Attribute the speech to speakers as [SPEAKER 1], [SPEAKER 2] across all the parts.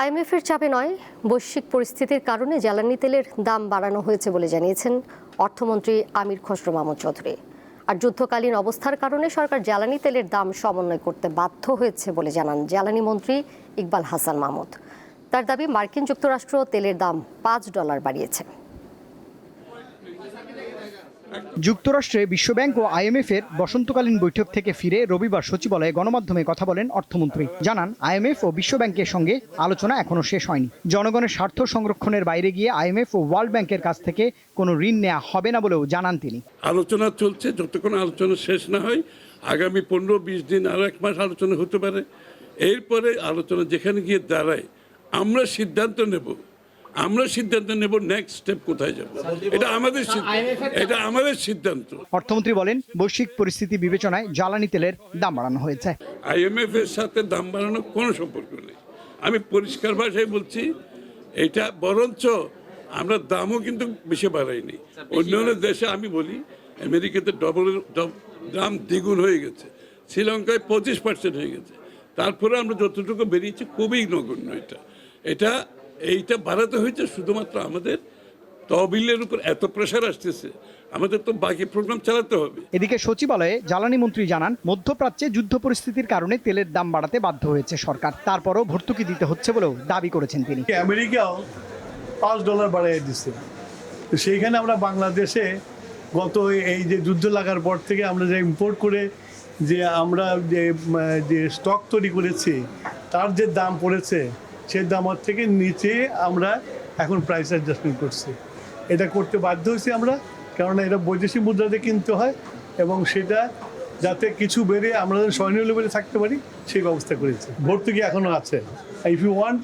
[SPEAKER 1] আইএমএফের চাপে নয়, বৈশ্বিক পরিস্থিতির কারণে জ্বালানি তেলের দাম বাড়ানো হয়েছে বলে জানিয়েছেন অর্থমন্ত্রী আমির খসরু মাহমুদ চৌধুরী। আর যুদ্ধকালীন অবস্থার কারণে সরকার জ্বালানি তেলের দাম সমন্বয় করতে বাধ্য হয়েছে বলে জানান জ্বালানি মন্ত্রী ইকবাল হাসান মাহমুদ। তার দাবি, মার্কিন যুক্তরাষ্ট্র তেলের দাম $5 বাড়িয়েছে।
[SPEAKER 2] যুক্তরাষ্ট্রে বিশ্বব্যাংক ও আইএমএফ এর বসন্তকালীন বৈঠক থেকে ফিরে রবিবার সচিবালয়ে গণমাধ্যমে কথা বলেন অর্থমন্ত্রী। জানান, আইএমএফ ও বিশ্বব্যাংকের সঙ্গে আলোচনা এখনো শেষ হয়নি। জনগণের স্বার্থ সংরক্ষণের বাইরে গিয়ে আইএমএফ ও ওয়ার্ল্ড ব্যাংকের কাছ থেকে কোনো ঋণ নেওয়া হবে না বলেও জানান তিনি।
[SPEAKER 3] আলোচনা চলছে, যতক্ষণ আলোচনা শেষ না হয় আগামী 15-20 দিন আরো 1 মাস আলোচনা হতে পারে। এরপরে আলোচনা যেখানে গিয়ে দাঁড়ায় আমরা সিদ্ধান্ত নেব নেক্সট স্টেপ কোথায় যাব। এটা আমাদের সিদ্ধান্ত।
[SPEAKER 2] অর্থমন্ত্রী বলেন, বৈশ্বিক পরিস্থিতি বিবেচনায় জ্বালানি তেলের দাম বাড়ানো হয়েছে।
[SPEAKER 3] আইএমএফ এর সাথে দাম বাড়ানোর কোনো সম্পর্ক নেই। আমি পরিষ্কার ভাষায় বলছি, এটা বরঞ্চ আমরা দামও কিন্তু বেশি বাড়াইনি। অন্যান্য দেশে আমি বলি, আমেরিকাতে দাম দ্বিগুণ হয়ে গেছে, শ্রীলঙ্কায় 25% হয়ে গেছে। তারপরে আমরা যতটুকু বেরিয়েছি খুবই নগণ্য। এইটা বাড়াতে হয়েছে শুধুমাত্র আমাদের তহবিলের উপর এত প্রেশার আসতেছে, আমাদের তো বাকি প্রোগ্রাম চালাতে হবে।
[SPEAKER 2] এদিকে সচিবালয়ে জ্বালানি মন্ত্রী জানান, মধ্যপ্রাচ্যে যুদ্ধ পরিস্থিতির কারণে তেলের দাম বাড়াতে বাধ্য হয়েছে সরকার। তারপরও ভর্তুকি দিতে হচ্ছে বলেও দাবি করেছেন তিনি।
[SPEAKER 4] আমেরিকাও $5 বাড়িয়ে দিচ্ছে। সেইখানে আমরা বাংলাদেশে গত এই যে যুদ্ধ লাগার পর থেকে আমরা যে ইম্পোর্ট করে আমরা যে স্টক তৈরি করেছি, তার যে দাম পড়েছে সেই দামের থেকে নিচে আমরা এখন প্রাইস অ্যাডজাস্টমেন্ট করছি। এটা করতে বাধ্য হয়েছি আমরা, কারণ এটা বৈদেশিক মুদ্রাতে কিনতে হয় এবং সেটা যাতে কিছু বেড়ে আমরা স্বর্ণীয় লেভেলে থাকতে পারি সেই ব্যবস্থা করেছি। ভর্তুকি এখনও আছে। ইফ ইউ ওয়ান্ট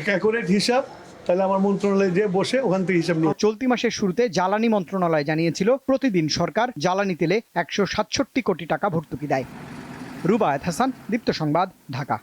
[SPEAKER 4] অ্যাকুরেট হিসাব, তাহলে আমার মন্ত্রণালয়ে যে বসে ওখান থেকে হিসাব নিয়ে।
[SPEAKER 2] চলতি মাসের শুরুতে জ্বালানি মন্ত্রণালয় জানিয়েছিল, প্রতিদিন সরকার জ্বালানি তেলে 167 কোটি টাকা ভর্তুকি দেয়। রুবায়েত হাসান, দীপ্ত সংবাদ, ঢাকা।